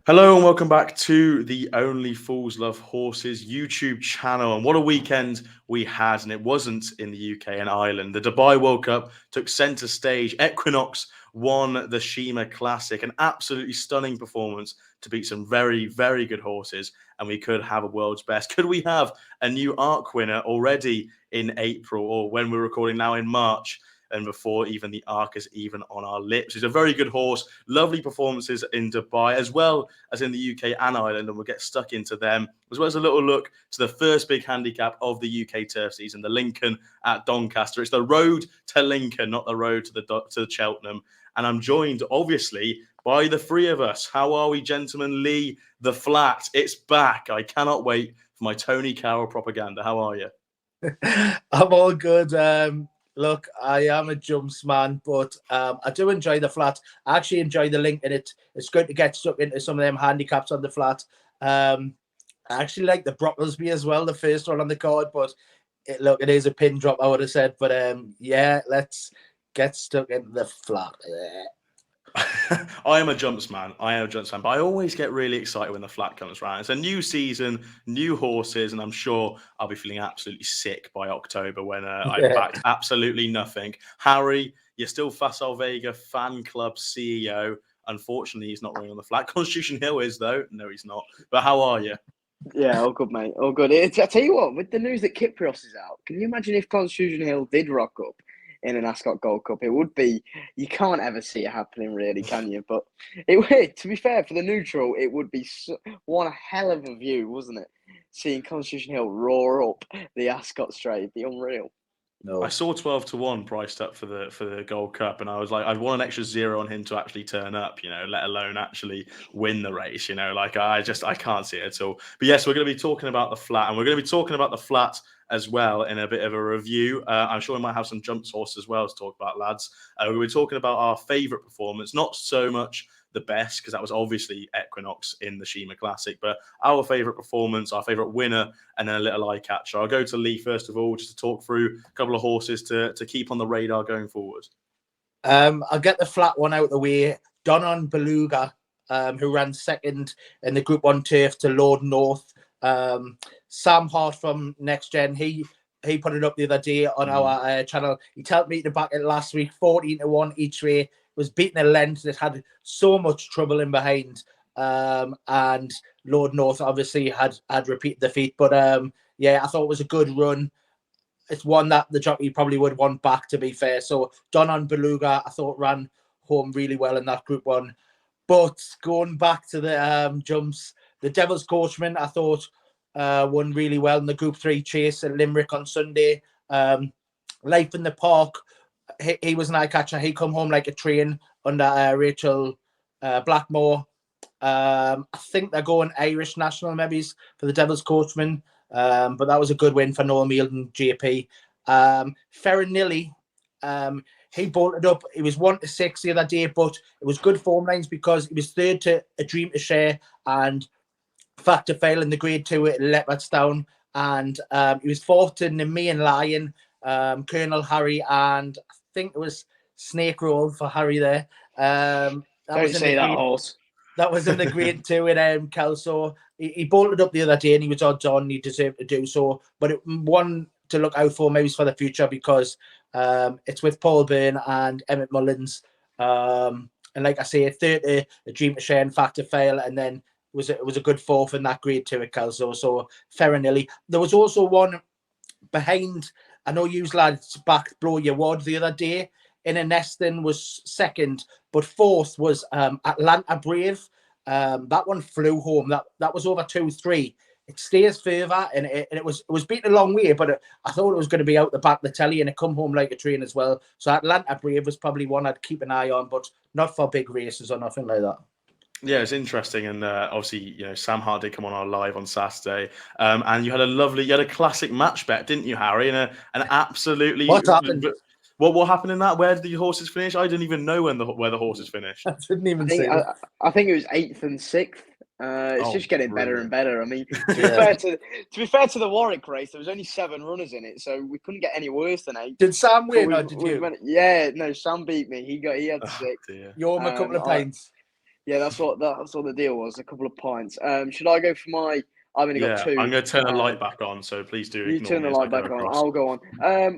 Hello and welcome back to the Only Fools Love Horses YouTube channel. And what a weekend we had, and it wasn't in the UK and Ireland. The Dubai World Cup took centre stage. Equinox won the Shima Classic, an absolutely stunning performance to beat some very, very good horses, and we could have a world's best. Could we have a new ARC winner already in April, or when we're recording now in March? And before even the ARC is even on our lips. He's a very good horse. Lovely performances in Dubai, as well as in the UK and Ireland, and we'll get stuck into them, as well as a little look to the first big handicap of the UK turf season, the Lincoln at Doncaster. It's the road to Lincoln, not the road to Cheltenham. And I'm joined, obviously, by the three of us. How are we, gentlemen? Lee, the flat, it's back. I cannot wait for my Tony Carroll propaganda. How are you? I'm all good. Look, I am a jumps man, but I do enjoy the flat. I actually enjoy the Lincoln. It's good to get stuck into some of them handicaps on the flat. I actually like the Brocklesby as well, the first one on the card, but it is a pin drop, I would have said. But yeah, let's get stuck into the flat. I am a jumps man. But I always get really excited when the flat comes around. It's a new season, new horses, and I'm sure I'll be feeling absolutely sick by October when I backed absolutely nothing. Harry, you're still Facile Vega fan club CEO. Unfortunately, he's not running on the flat. Constitution Hill is, though. No, he's not. But how are you? Yeah, all good, mate. All good. I tell you what, with the news that Kyprios is out, can you imagine if Constitution Hill did rock up in an Ascot Gold Cup? It would be, you can't ever see it happening, really, can you? But it would, to be fair, for the neutral, it would be one hell of a view, wasn't it? Seeing Constitution Hill roar up the Ascot Straight, it'd be unreal. No. I saw 12-1 priced up for the Gold Cup, and I was like, I'd want an extra zero on him to actually turn up, let alone actually win the race, like I can't see it at all. But yes, we're going to be talking about the flat, and we're going to be talking about the flat as well in a bit of a review. I'm sure we might have some jumps horse as well to talk about, lads. We were talking about our favourite performance, not so much the best, because that was obviously Equinox in the Shima Classic, but our favourite performance, our favourite winner, and then a little eye catcher. I'll go to Lee first of all, just to talk through a couple of horses to keep on the radar going forward. I'll get the flat one out of the way. Donon Beluga, who ran second in the Group 1 turf to Lord North. Sam Hart from Next Gen, he put it up the other day on our channel. He told me to back it last week, 14-1 each way. Was beating a length that had so much trouble in behind. And Lord North obviously had repeated defeat. But yeah, I thought it was a good run. It's one that the jockey probably would want back, to be fair. So Donon Beluga, I thought, ran home really well in that Group 1. But going back to the jumps, the Devil's Coachman, I thought, won really well in the Group 3 chase at Limerick on Sunday. Life in the Park, he was an eye catcher. He come home like a train under Rachel Blackmore. I think they're going Irish national maybe for the Devil's Coachman. But that was a good win for Noel Meald and JP. Ferranilli, he bolted up. He was 1-6 the other day, but it was good form lines because he was third to A Dream to Share and Factor Fail in the Grade 2 at Leopardstown. And he was fourth to Nemean Lion, Colonel Harry, and I think it was Snake Roll for Harry there. Don't say that horse. That was in the Grade 2 in Kelso. He bolted up the other day and he was odds on. He deserved to do so. But one to look out for maybe for the future because it's with Paul Byrne and Emmett Mullins. And like I say, third to A Dream to Share and Factor Fail, and then it was a good fourth in that Grade 2 at Kelso. So Ferranilli. There was also one behind. I know you lads backed Blow Your Wad the other day. In a Neston was second, but fourth was Atlanta Brave. That one flew home. That was over 2-3. It stays further, and it was beaten a long way, but I thought it was going to be out the back of the telly, and it come home like a train as well. So Atlanta Brave was probably one I'd keep an eye on, but not for big races or nothing like that. Yeah, it's interesting, and obviously, Sam Hart did come on our live on Saturday, and you had a classic match bet, didn't you, Harry? And an absolutely what happened? What happened in that? Where did the horses finish? I didn't even know where the horses finished. I didn't even see. I think it was 8th and 6th. It's just getting better and better. I mean, to be fair to the Warwick race, there was only 7 runners in it, so we couldn't get any worse than 8. Did Sam win or did you? Yeah, no, Sam beat me. He had 6. You owe him a couple of pints. Yeah, that's what the deal was. A couple of pints. Should I go for my? I've only got 2. I'm going to turn the light back on, so please do. You turn the light back on. I'll go on.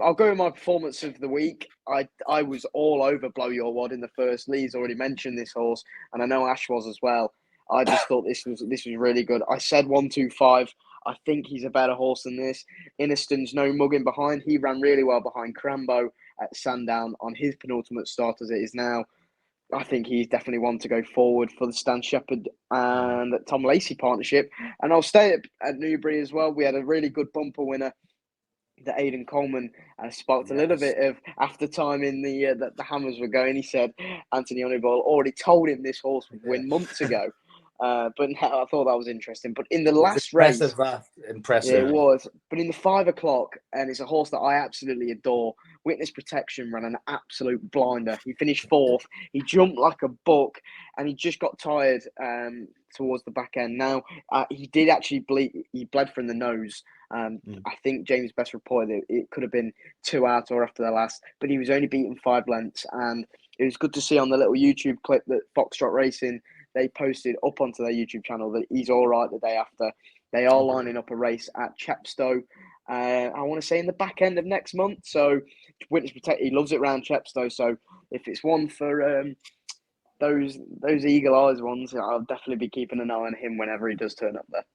I'll go with my performance of the week. I was all over Blow Your Wad in the first. Lee's already mentioned this horse, and I know Ash was as well. I just thought this was really good. I said 125. I think he's a better horse than this. Inniston's no mugging behind. He ran really well behind Crambo at Sandown on his penultimate start as it is now. I think he's definitely one to go forward for the Stan Shepherd and Tom Lacey partnership. And I'll stay at Newbury as well. We had a really good bumper winner, the Aidan Coleman, sparked a little bit of after time in the hammers were going. He said Anthony Honeyball already told him this horse would win months ago. But I thought that was interesting. But in the last race, impressive. Yeah, it was. But in the 5 o'clock, and it's a horse that I absolutely adore. Witness Protection ran an absolute blinder. He finished 4th. He jumped like a buck, and he just got tired towards the back end. Now he did actually bleed. He bled from the nose. I think James Best reported it could have been 2 out or after the last, but he was only beaten 5 lengths, and it was good to see on the little YouTube clip that Foxtrot Racing, they posted up onto their YouTube channel that he's all right the day after. They are lining up a race at Chepstow. I want to say in the back end of next month. So Witness Protect, he loves it around Chepstow. So if it's one for those eagle eyes ones, I'll definitely be keeping an eye on him whenever he does turn up there.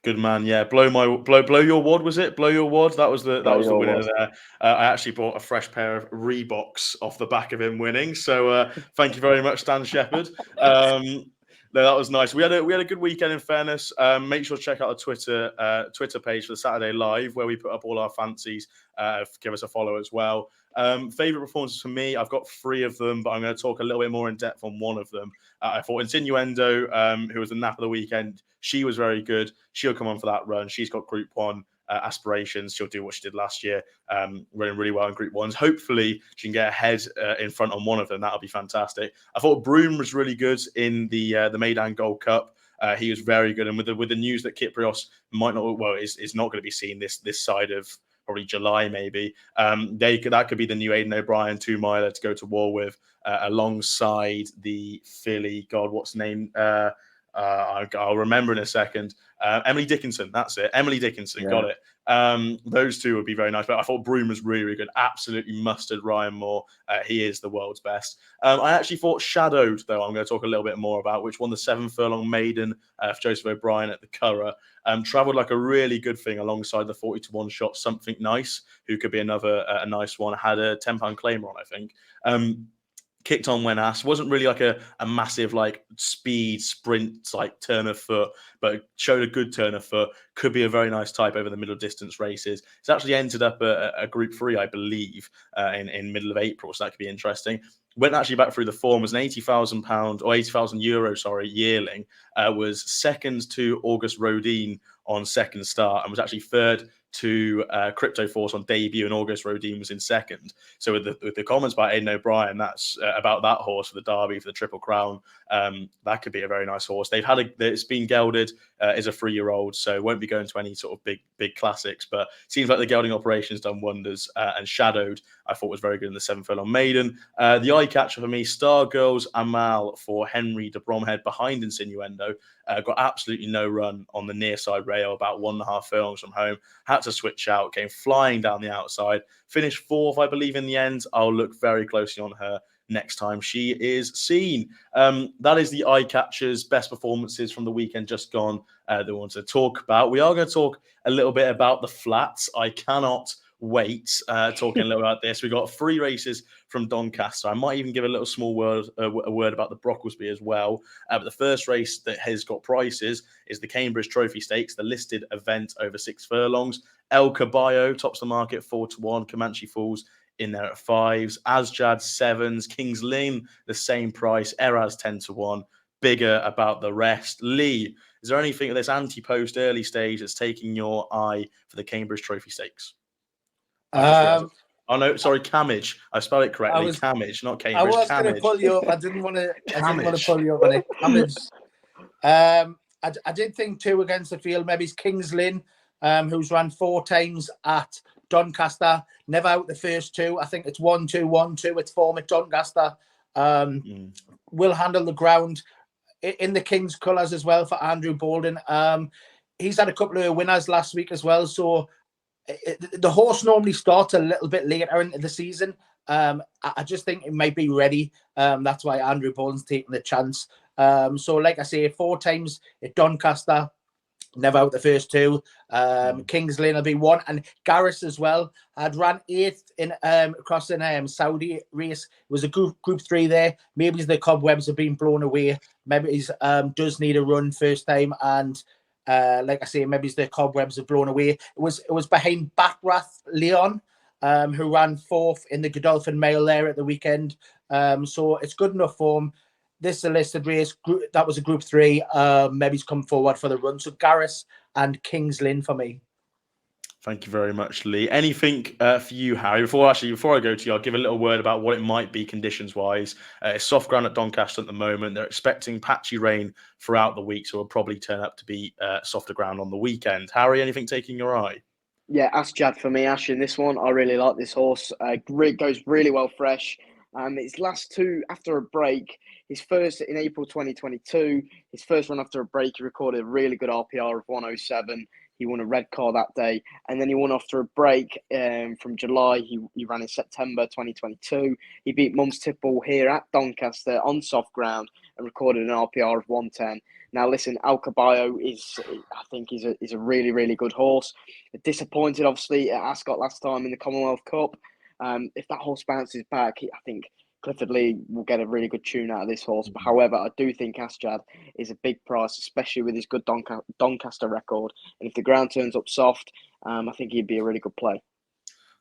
Good man, yeah. Blow Your Wad, was it? Blow Your Wad. That was the winner there. I actually bought a fresh pair of Reeboks off the back of him winning. So thank you very much, Stan Shepherd. No, that was nice. We had a good weekend. In fairness, make sure to check out the Twitter page for the Saturday Live where we put up all our fancies. Give us a follow as well. Favorite performances for me, I've got 3 of them, but I'm going to talk a little bit more in depth on one of them. I thought Insinuendo, who was the nap of the weekend, she was very good. She'll come on for that run. She's got Group 1 aspirations. She'll do what she did last year, running really well in Group 1s. Hopefully, she can get ahead in front on one of them. That'll be fantastic. I thought Broome was really good in the Meydan Gold Cup. He was very good, and with the news that Kyprios might not, is not going to be seen this side of probably July, maybe. That could be the new Aidan O'Brien 2-miler to go to war with, alongside the filly. God, what's the name? I'll remember in a second. Emily Dickinson, that's it. Emily Dickinson, got it. Those 2 would be very nice. But I thought Broome was really, really good. Absolutely mustard Ryan Moore. He is the world's best. I actually thought Shadowed, though, I'm going to talk a little bit more about, which won the 7 furlong maiden for Joseph O'Brien at the Curragh. Travelled like a really good thing alongside the 40-1 shot Something Nice, who could be another a nice one. Had a £10 claimer on, I think. Kicked on when asked. Wasn't really like a massive like speed sprint like turn of foot, but showed a good turn of foot. Could be a very nice type over the middle distance races. It's actually entered up a Group 3, I believe, in middle of April, so that could be interesting. Went actually back through the form, was an £80,000 or €80,000, yearling. Was second to Auguste Rodin on second start, and was actually third to Crypto Force on debut, and Auguste Rodin was in second. So with the comments by Aidan O'Brien, that's about that horse for the Derby, for the Triple Crown. That could be a very nice horse. It's been gelded, is a 3-year-old, so won't be going to any sort of big classics, but seems like the gelding operation's done wonders. And Shadowed, I thought was very good in the 7 furlong maiden. The eye catcher for me, Star Girls Amal for Henry de Bromhead behind Insinuendo. Got absolutely no run on the near side rail, about 1.5 furlongs from home. Had to switch out, came flying down the outside. Finished 4th, I believe, in the end. I'll look very closely on her next time she is seen. That is the eye catchers' best performances from the weekend just gone that we want to talk about. We are going to talk a little bit about the flats. I cannot wait talking a little about this. We've got 3 races from Doncaster. I might even give a little small word about the Brocklesby as well. But the first race that has got prices is the Cambridge Trophy Stakes, the listed event over 6 furlongs. El Caballo tops the market 4-1. Comanche Falls in there at 5s. Asjad 7s. King's Lynn the same price. Eraz 10-1. Bigger about the rest. Lee, is there anything at this ante-post early stage that's taking your eye for the Cambridge Trophy Stakes? Oh no, sorry, Cammidge. I spelled it correctly. Cammidge, not Cambridge. I was going to pull you up. I didn't want to pull you up on it. Cammidge. I did think too against the field. Maybe it's Kings Lynn, who's run 4 times at Doncaster, never out the first 2. I think it's 1-2, 1-2. It's form at Doncaster. Will handle the ground in the Kings colours as well for Andrew Bolden. He's had a couple of winners last week as well. So the horse normally starts a little bit later into the season. I just think it might be ready. That's why Andrew Bolden's taking the chance. So like I say, 4 times at Doncaster, never out the first 2. Kings Lynn will be 1, and Garris as well. I'd ran 8th in across in Saudi race. It was a group 3 there. Maybe the cobwebs have been blown away. Maybe he does need a run first time, and like I say, maybe the cobwebs have blown away. It was behind Backrath Leon, who ran 4th in the Godolphin Mail there at the weekend. So it's good enough form. This is a listed race. That was a group 3. Maybe he's come forward for the run. So Garris and Kings Lynn for me. Thank you very much, Lee. Anything for you, Harry? Before I go to you, I'll give a little word about what it might be conditions-wise. It's soft ground at Doncaster at the moment. They're expecting patchy rain throughout the week, so it'll probably turn up to be softer ground on the weekend. Harry, anything taking your eye? Yeah, Ask Jad for me, Ash, in this one. I really like this horse. It goes really well fresh. His last 2 after a break, his first in April 2022, his first run after a break, he recorded a really good RPR of 107. He won a red car that day. And then he won after a break from July. He ran in September 2022. He beat Mum's Tipple here at Doncaster on soft ground and recorded an RPR of 110. Now, listen, Alcaballo I think he's a really, really good horse. Disappointed, obviously, at Ascot last time in the Commonwealth Cup. If that horse bounces back, I think Clifford Lee will get a really good tune out of this horse. But however, I do think Asjad is a big price, especially with his good Doncaster record. And if the ground turns up soft, I think he'd be a really good play.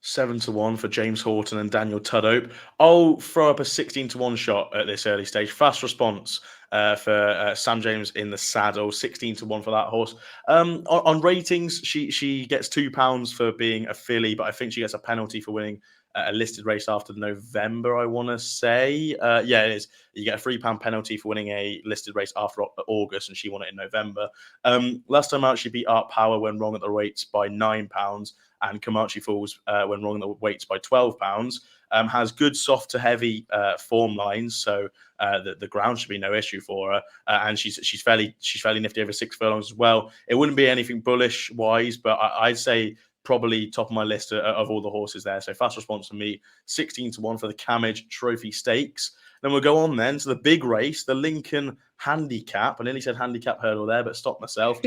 7-1 for James Horton and Daniel Tudhope. I'll throw up a 16-1 shot at this early stage. Fast response for Sam James in the saddle. 16-1 for that horse. On ratings, she gets £2 for being a filly, but I think she gets a penalty for winning a listed race after November, I want to say. Yeah, it is. You get a £3 penalty for winning a listed race after August, and she won it in November. Last time out, she beat Art Power when wrong at the weights by £9. And Comanche Falls, when wrong at the weights by £12, has good soft to heavy form lines, so the ground should be no issue for her. And she's fairly nifty over 6 furlongs as well. It wouldn't be anything bullish wise, but I'd say probably top of my list of all the horses there. So fast response for me, 16-1 for the Cammidge Trophy Stakes. Then we'll go on then to the big race, the Lincoln Handicap. I nearly said handicap hurdle there, but stopped myself.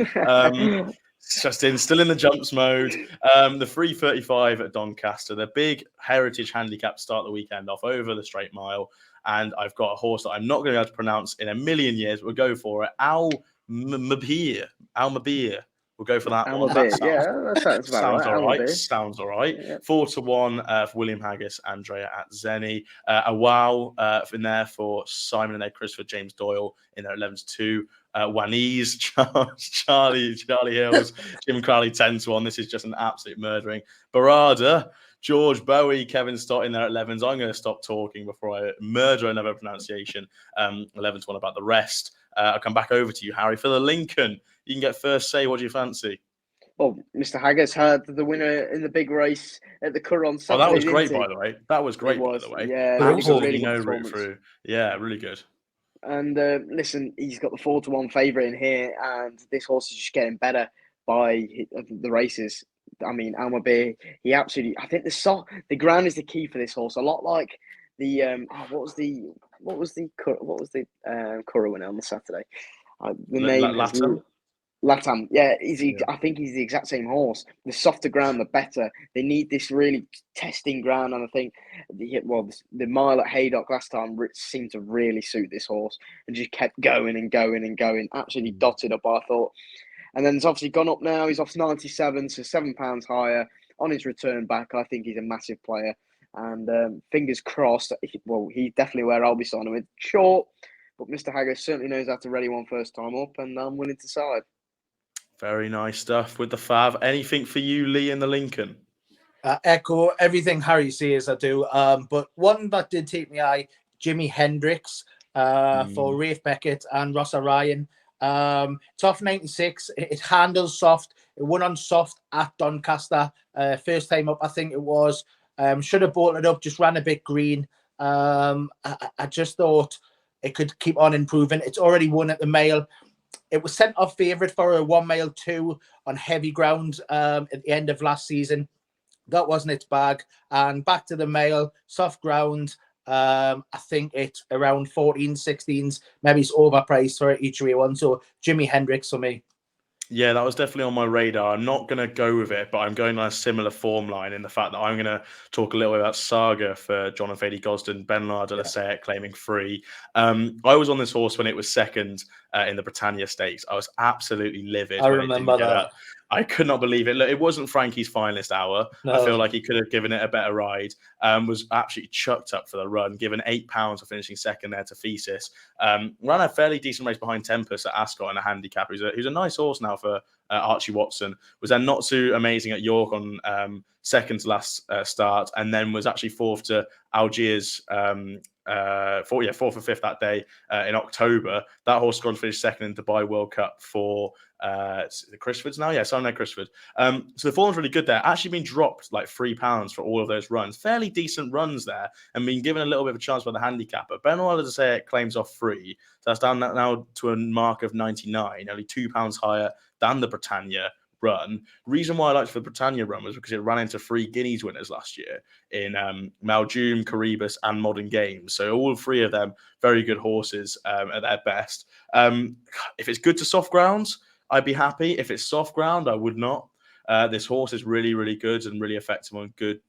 Still in the jumps mode. The 3:35 at Doncaster, the big heritage handicap start the weekend off over the straight mile. And I've got a horse that I'm not going to be able to pronounce in a million years, but we'll go for it. Al Mabir. We'll go for that one. That sounds about right. Sounds all right. Yeah. 4-1 for William Haggis, Andrea at Zenny. A wow in there for Simon and Ed Christopher, James Doyle in there 11-2. Wanese, Charlie Hills, Jim Crowley 10-1. This is just an absolute murdering. Barada, George Bowie, Kevin Stott in there at 11s. I'm going to stop talking before I murder another pronunciation. 11-1 about the rest. I'll come back over to you, Harry, for the Lincoln. You can get first say. What do you fancy? Well, Mr. Haggis had the winner in the big race at the Curragh on Saturday. Oh, that was great, by the way. Yeah, absolutely no route through. Yeah, really good. And listen, he's got the 4-1 favourite in here, and this horse is just getting better by the races. I mean, Almabeer, he absolutely. I think the ground is the key for this horse. A lot like the what was the Curragh winner on the Saturday? The name Latam. Yeah, I think he's the exact same horse. The softer ground, the better. They need this really testing ground, and I think the mile at Haydock last time seemed to really suit this horse, and just kept going and going and going. Absolutely dotted up, I thought. And then it's obviously gone up now. He's off 97, so £7 higher on his return back. I think he's a massive player, and fingers crossed. Well, he's definitely where I'll be signing with. Short, but Mr. Haggis certainly knows how to ready one first time up, and I'm willing to side. Very nice stuff with the Fav. Anything for you, Lee, in the Lincoln? Echo everything Harry says, I do. But one that did take my eye, Jimi Hendrix for Rafe Beckett and Ross Ryan. It's off 96. It handles soft. It won on soft at Doncaster. First time up, I think it was. Should have bolted up, just ran a bit green. I just thought it could keep on improving. It's already won at the Mail. It was sent off favourite for a 1 mile 2 on heavy ground at the end of last season. That wasn't its bag. And back to the Mail, soft ground. I think it's around 14, 16s. Maybe it's overpriced for each way one. So Jimi Hendrix for me. Yeah, that was definitely on my radar. I'm not going to go with it, but I'm going on a similar form line in the fact that I'm going to talk a little bit about Saga for John and Fady Gosden, Benoit de la Sayette claiming free. I was on this horse when it was second in the Britannia Stakes. I was absolutely livid I when remember it didn't get that. up. I could not believe it. Look, it wasn't Frankie's finest hour. No. I feel like he could have given it a better ride. Was absolutely chucked up for the run, given £8 for finishing second there to Thesis. Ran a fairly decent race behind Tempest at Ascot and a handicap. Who's a nice horse now for Archie Watson. Was then not too amazing at York on second to last start, and then was actually fourth to Algiers. Fourth or fifth that day in October. That horse gone finished second in Dubai World Cup for the Crisfords now. Yeah, Simon Crisford. So the form's really good there. Actually been dropped like £3 for all of those runs. Fairly decent runs there, and been given a little bit of a chance by the handicap. But Benoit de Sayette claims off free. So that's down now to a mark of 99, only £2 higher than the Britannia run. Reason why I liked for the Britannia run was because it ran into 3 Guineas winners last year in Maljoum, Caribus, and Modern Games. So all 3 of them very good horses at their best. If it's good to soft grounds, I'd be happy. If it's soft ground, I would not. This horse is really, really good and really effective on good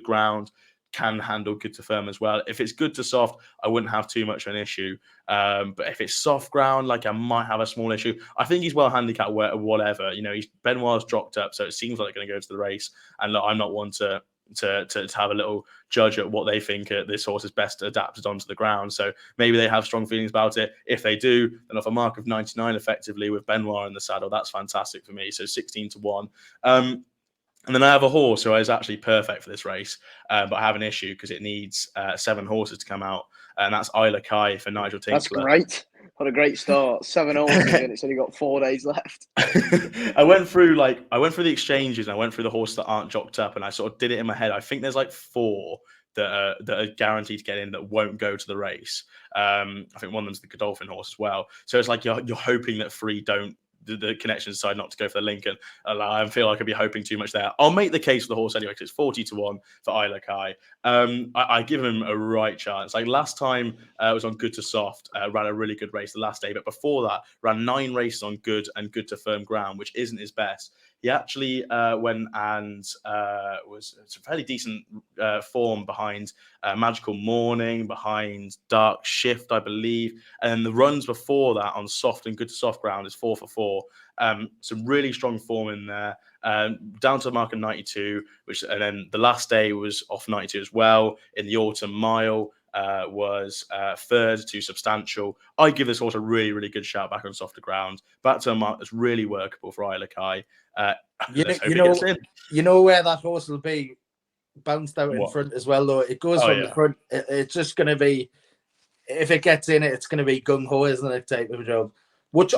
ground. Can handle good to firm as well. If it's good to soft, I wouldn't have too much of an issue. But if it's soft ground, like I might have a small issue. I think he's well handicapped, whatever. You know, Benoit's dropped up, so it seems like they're going to go to the race. And look, I'm not one to have a little judge at what they think this horse is best adapted onto the ground. So maybe they have strong feelings about it. If they do, then off a mark of 99 effectively with Benoit in the saddle, that's fantastic for me. So 16-1. And then I have a horse who is actually perfect for this race, but I have an issue because it needs 7 horses to come out, and that's Isla Kai for Nigel Tinkler. That's great. What a great start. 7 horses and it's only got 4 days left. I went through the exchanges, and I went through the horses that aren't jocked up, and I sort of did it in my head. I think there's like 4 that are guaranteed to get in that won't go to the race. I think one of them's the Godolphin horse as well. So it's like you're hoping that 3 don't. The connection decide not to go for the Lincoln. I feel like I'd be hoping too much there. I'll make the case for the horse anyway because it's 40-1 for Isla Kai. I give him a right chance. Like last time, it was on good to soft, ran a really good race the last day, but before that, ran 9 races on good and good to firm ground, which isn't his best. He actually went and was a fairly decent form behind Magical Morning, behind Dark Shift, I believe. And then the runs before that on soft and good to soft ground is 4 for 4. Some really strong form in there. Down to the mark of 92, and then the last day was off 92 as well. In the Autumn Mile, was third to Substantial. I give this horse a really, really good shout back on softer ground. Back to a mark that's really workable for Isla Kai. You know where that horse will be bounced out in front as well, though. It goes from the front. It's just going to be, if it gets in it, it's going to be gung-ho, isn't it, type of job. Which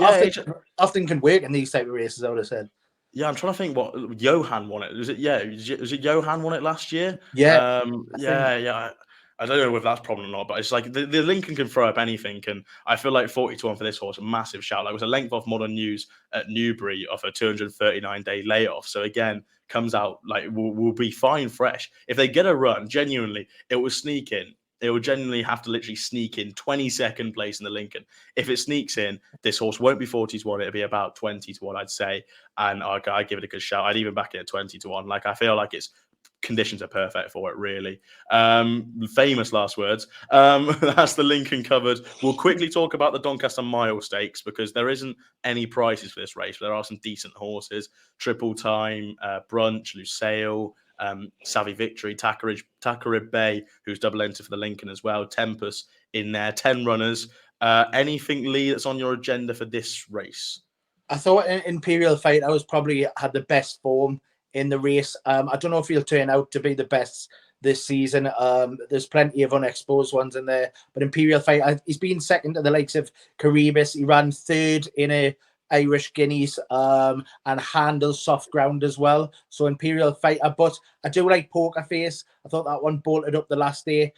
often can work in these type of races, I would have said. Yeah, I'm trying to think what Johan won it. Was it Johan won it last year? Yeah. I don't know if that's a problem or not, but it's like the Lincoln can throw up anything, and I feel like 40-1 for this horse, a massive shout. Like it was a length off Modern News at Newbury off a 239-day layoff. So again, comes out like will be fine fresh. If they get a run, genuinely, it will sneak in. It will genuinely have to literally sneak in 22nd place in the Lincoln. If it sneaks in, this horse won't be 40-1. It'll be about 20-1, I'd say. And I give it a good shout. I'd even back it at 20-1. Like I feel like it's conditions are perfect for it, really. Famous last words. That's the Lincoln covered. We'll quickly talk about the Doncaster Mile Stakes because there isn't any prices for this race, but there are some decent horses. Triple Time, Brunch, Lusail, Savvy Victory, Takarib Bay, who's double entered for the Lincoln as well. Tempest in there, 10 runners. Anything, Lee, that's on your agenda for this race? I thought Imperial Fight, I was probably had the best form in the race. I don't know if he'll turn out to be the best this season. There's plenty of unexposed ones in there, but Imperial Fighter, he's been second to the likes of Caribus. He ran third in a Irish Guineas and handles soft ground as well. So Imperial Fighter, but I do like Poker Face. I thought that one bolted up the last day.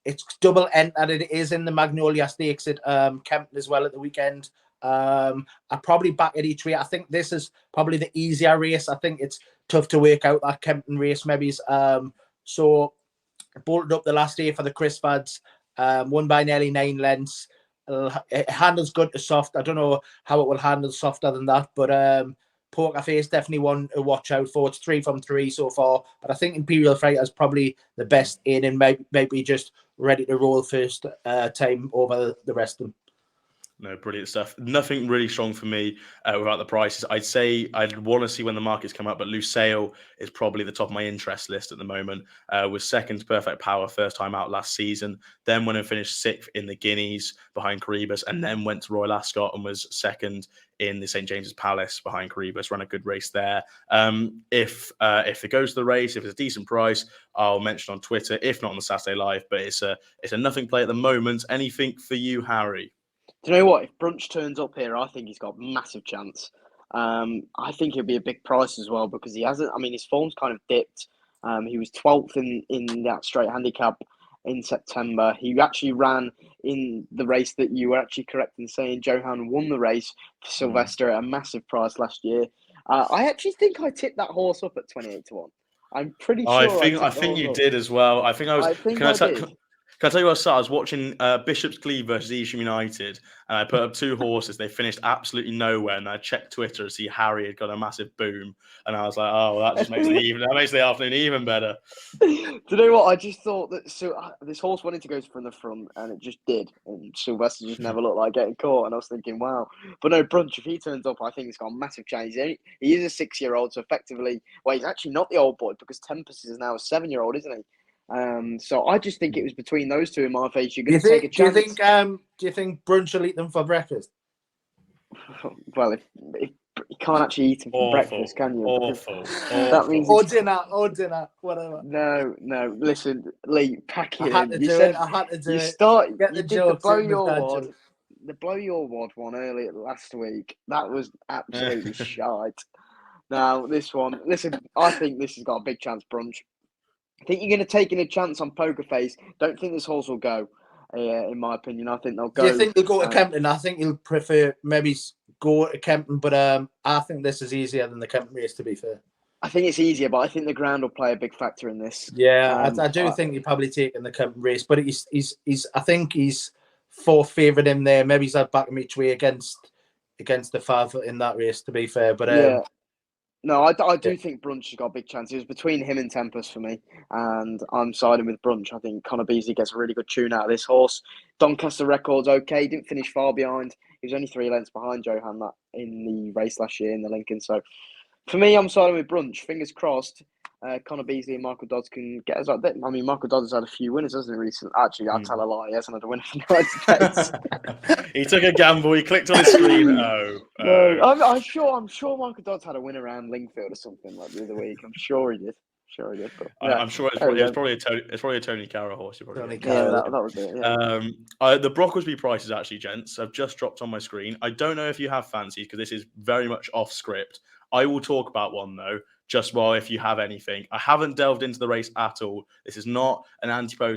It's double entered. It is in the Magnolia Stakes at Kempton as well at the weekend. I probably back at each way. I think this is probably the easier race. I think it's tough to work out that Kempton race maybe. So bolted up the last day for the Chris Fads. Won by nearly 9 lengths. It handles good to soft. I don't know how it will handle softer than that, but Poker Face definitely one to watch out for. It's 3 from 3 so far, but I think Imperial Fighter is probably the best in and maybe just ready to roll first time over the rest of them. No, brilliant stuff. Nothing really strong for me without the prices. I'd say I'd want to see when the markets come up, but Lusail is probably the top of my interest list at the moment. Was second to Perfect Power first time out last season, then went and finished 6th in the Guineas behind Caribus, and then went to Royal Ascot and was second in the St. James's Palace behind Caribus. Ran a good race there. If it goes to the race, if it's a decent price, I'll mention on Twitter. If not on the Saturday Live, but it's a nothing play at the moment. Anything for you, Harry? Do you know what? If Brunch turns up here, I think he's got massive chance. I think he'll be a big price as well because he hasn't. I mean, his form's kind of dipped. He was 12th in that straight handicap in September. He actually ran in the race that you were actually correct in saying Johan won the race for Sylvester at a massive price last year. I actually think I tipped that horse up at 28 to 1. I'm pretty sure. I think you did as well. I think I was. Can I tell you what I saw? I was watching Bishop's Cleeve versus Evesham United, and I put up 2 horses. They finished absolutely nowhere, and I checked Twitter to see Harry had got a massive boom, and I was like, "Oh, that just makes the afternoon even better." Do you know what? I just thought that this horse wanted to go from the front, and it just did. And Sylvester just never looked like getting caught, and I was thinking, "Wow!" But no, Brunch. If he turns up, I think he's got a massive chance. He is a 6-year-old, so effectively, well, he's actually not the old boy because Tempest is now a 7-year-old, isn't he? So I just think it was between those two in my face. You're going to take a chance. Do you think Brunch will eat them for breakfast? Well, if you can't actually eat them for breakfast, can you? Awful. That means or dinner, whatever. No. Listen, Lee, pack it in. I had to do it. You did the blow your wad. The blow your wad one earlier last week. That was absolutely shite. Now this one, listen, I think this has got a big chance, Brunch. I think you're going to take in a chance on Poker Face. Don't think this horse will go, in my opinion. I think they'll go. Do you think they'll go to Kempton? I think you'll prefer maybe go to Kempton, but I think this is easier than the Kempton race, to be fair. I think it's easier, but I think the ground will play a big factor in this. Yeah, I do think you're probably taking the Kempton race, but I think he's 4th favourite in there. Maybe he's had back him each way against the 5 in that race, to be fair. But yeah. No, I do think Brunch has got a big chance. It was between him and Tempest for me, and I'm siding with Brunch. I think Connor Beasley gets a really good tune out of this horse. Doncaster record's okay. Didn't finish far behind. He was only 3 lengths behind Johan that in the race last year in the Lincoln. So for me, I'm siding with Brunch. Fingers crossed. Connor Beasley and Michael Dodds can get us out there. I mean, Michael Dodds has had a few winners, hasn't he, recently? Actually, I'll tell a lie. He hasn't had a winner for 9 States. He took a gamble. He clicked on his screen. No, I'm sure Michael Dodds had a win around Lingfield or something like the other week. I'm sure he did. But, yeah. I'm sure it's probably a Tony Carroll horse. That was it. Yeah. The Brocklesby prices actually, gents, have just dropped on my screen. I don't know if you have fancies because this is very much off script. I will talk about one though. Just while if you have anything. I haven't delved into the race at all. This is not an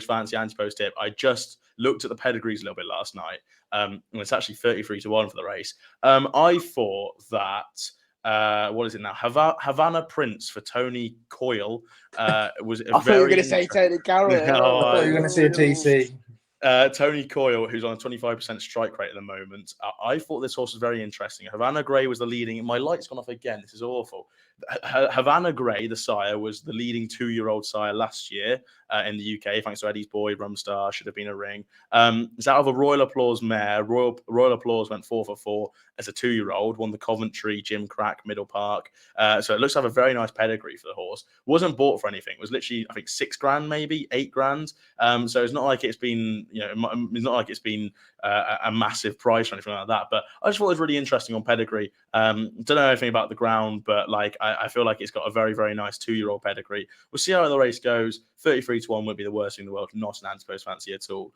fancy anti-post tip. I just looked at the pedigrees a little bit last night. And it's actually 33 to 1 for the race. I thought that what is it now? Havana Prince for Tony Coyle was I thought you were going to say Tony Carroll. I thought you were going to say TC. Tony Coyle, who's on a 25% strike rate at the moment. I thought this horse was very interesting. Havana Grey was the leading. My light's gone off again. This is awful. Havana Grey, the sire, was the leading 2-year-old sire last year in the UK, thanks to Eddie's Boy, Rumstar, Should Have Been a Ring. It's out of a Royal Applause mare. Royal Applause went 4 for 4 as a 2-year-old, won the Coventry, Jim Crack, Middle Park. So it looks to have a very nice pedigree for the horse. Wasn't bought for anything. It was literally, I think, $6,000, maybe $8,000. So it's not like it's been, it's not like it's been a massive price or anything like that. But I just thought it was really interesting on pedigree. Don't know anything about the ground, but like I feel like it's got a very, very nice 2-year-old pedigree. We'll see how the race goes. 33-1 would be the worst thing in the world. Not an ante-post fancy at all.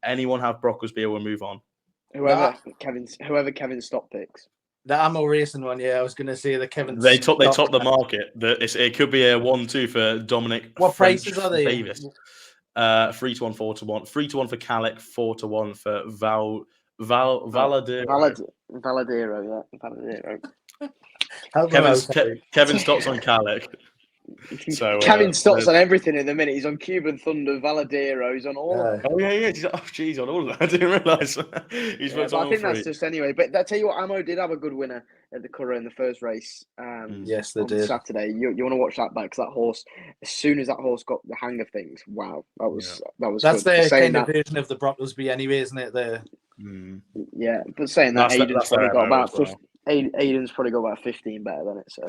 Anyone have Brocklesby, or we'll move on? Whoever Kevin Stock picks. The ammo racing one, yeah. I was going to say the Kevin. They top the market. It could be a 1-2 for Dominic. What French prices are they? Davis. 3-1, 4-1, 3-1 for Calic, 4-1 for Valadero. Valadero, yeah, Valadero. Kevin Stott's on Calic. So Kevin Stott's on everything in the minute. He's on Cuban Thunder, Valadero. He's on all. Oh yeah. He's on all of that. I didn't realise. He's on all I think three. that's just anyway. But I tell you what, Ammo did have a good winner at the Curragh in the first race. Yes, they did. Saturday. You want to watch that back, because that horse, as soon as that horse got the hang of things, wow, that was. That's good. their kind of version of the Brocklesby, anyway, isn't it? Yeah, but saying that, Aiden's probably got about 50. Aiden's probably got about 15 better than it. So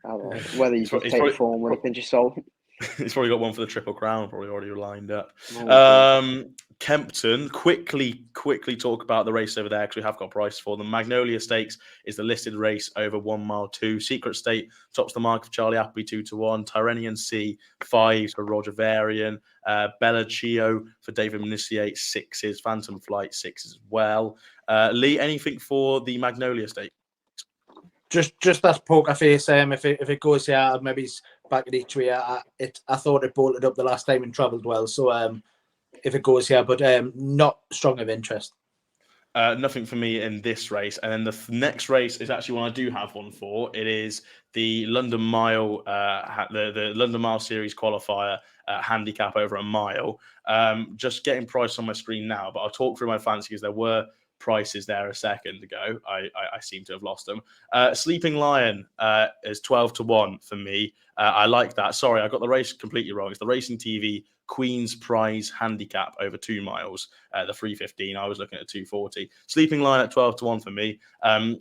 I don't know whether you just take form with a pinch of salt. He's probably got one for the Triple Crown, probably already lined up. Kempton, quickly talk about the race over there, because we have got prices for them. Magnolia Stakes is the listed race over 1 mile 2. Secret State tops the mark of Charlie Appleby 2-1. Tyrrhenian Sea 5 for Roger Varian. Bella Chio for David Miniciate 6s. Phantom Flight 6s as well. Lee, anything for the Magnolia Stakes? Just that poker face. If it goes here, maybe it's back at each way. I thought it bolted up the last time and travelled well. So if it goes here, but not strong of interest. Nothing for me in this race. And then the next race is actually one I do have one for. It is the London Mile, the London Mile Series qualifier handicap over a mile. Just getting price on my screen now, but I'll talk through my fancy, because there were prices there a second ago. I seem to have lost them. Sleeping Lion is 12-1 for me. I like that. Sorry, I got the race completely wrong. It's the Racing TV Queen's Prize Handicap over 2 miles. The 3:15. I was looking at 2:40. Sleeping Lion at 12-1 for me.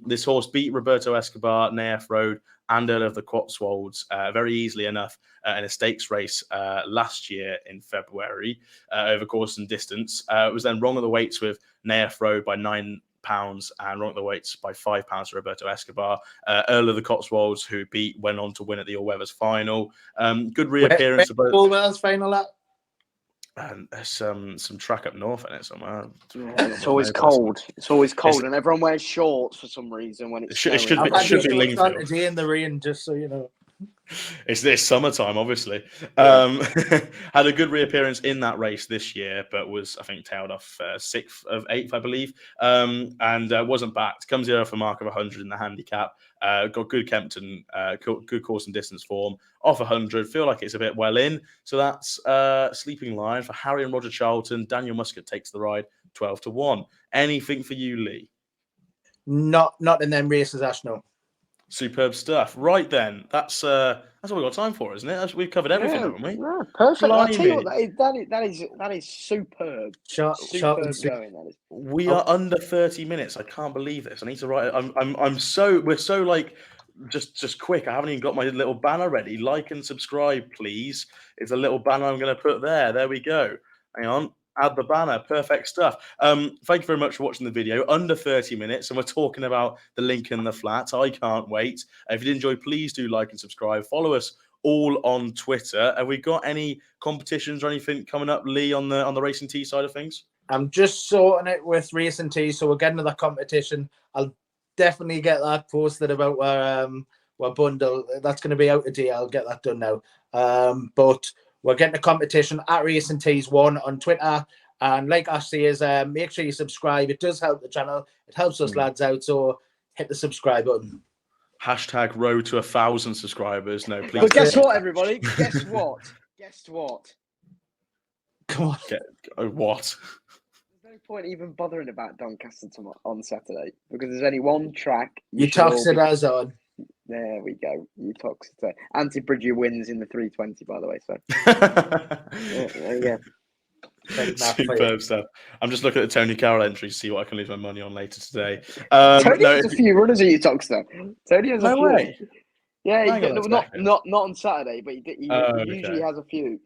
This horse beat Roberto Escobar, Naef Road, and Earl of the Cotswolds very easily enough in a stakes race last year in February over course and distance. It was then wrong at the weights with Naef Road by £9 and wrong at the weights by £5 for Roberto Escobar. Earl of the Cotswolds, who went on to win at the All-Weathers final. Good reappearance. All-Weathers final at? And there's some track up north in it somewhere. It's always cold. It's always cold, and everyone wears shorts for some reason when it's it should be Lingfield. Today in the rain, just so you know. It's summertime, obviously. Had a good reappearance in that race this year, but was, I think, tailed off 6th of 8th, I believe, and wasn't backed. Comes here off a mark of 100 in the handicap. Got good Kempton, good course and distance form. Off 100, feel like it's a bit well in. So that's Sleeping Lion for Harry and Roger Charlton. Daniel Muscat takes the ride, 12-1. Anything for you, Lee? Not in them races, Ash. No. Superb stuff. Right then, that's all we've got time for, isn't it? We've covered everything, haven't we? Yeah, perfect. I'll tell you what, that is superb. Superb going. That is. We are under 30 minutes. I can't believe this. I need to write it. We're so like just quick. I haven't even got my little banner ready. Like and subscribe, please. It's a little banner I'm going to put there. There we go. Hang on. Add the banner. Perfect stuff. Thank you very much for watching the video. Under 30 minutes, and we're talking about the Lincoln, the Flat. I can't wait. If you did enjoy, please do like and subscribe. Follow us all on Twitter. Have we got any competitions or anything coming up, Lee, on the Racing Tea side of things? I'm just sorting it with Racing Tea, so we're getting to that competition. I'll definitely get that posted about our bundle. That's going to be out today. I'll get that done now. But we're getting a competition at Racing Tees 1 on Twitter. And like Ash says, make sure you subscribe. It does help the channel. It helps us lads out. So hit the subscribe button. Hashtag road to 1,000 subscribers. No, please. But guess what, everybody? Guess what? Guess what? Come on. What? There's no point even bothering about Doncaster on Saturday, because there's only one track. You toxed it as on. There we go. You toxic. Anti-Bridger wins in the 320, by the way. So yeah. Superb stuff. I'm just looking at the Tony Carroll entry to see what I can lose my money on later today. Tony has a few runners at Utoxter. Tony has a few. Way. Yeah, not on Saturday, but he usually has a few.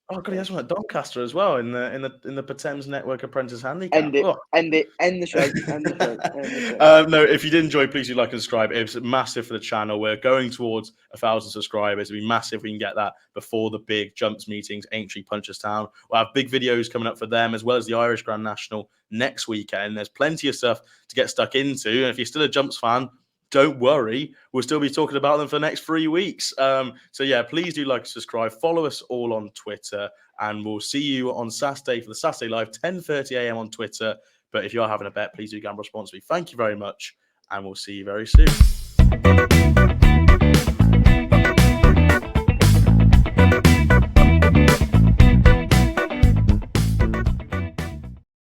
Oh god, he has one at Doncaster as well in the Patem's Network Apprentice Handicap. End it. Oh. End the show. End the show. End the show. No, if you did enjoy, please do like and subscribe. It's massive for the channel. We're going towards 1,000 subscribers. It'd be massive if we can get that before the big jumps meetings, Aintree, Punchestown. We'll have big videos coming up for them, as well as the Irish Grand National next weekend. There's plenty of stuff to get stuck into. And if you're still a jumps fan, don't worry, we'll still be talking about them for the next 3 weeks. So yeah, please do like and subscribe. Follow us all on Twitter, and we'll see you on Saturday for the Saturday Live, 10:30 a.m. on Twitter. But if you are having a bet, please do gamble responsibly. Thank you very much, and we'll see you very soon.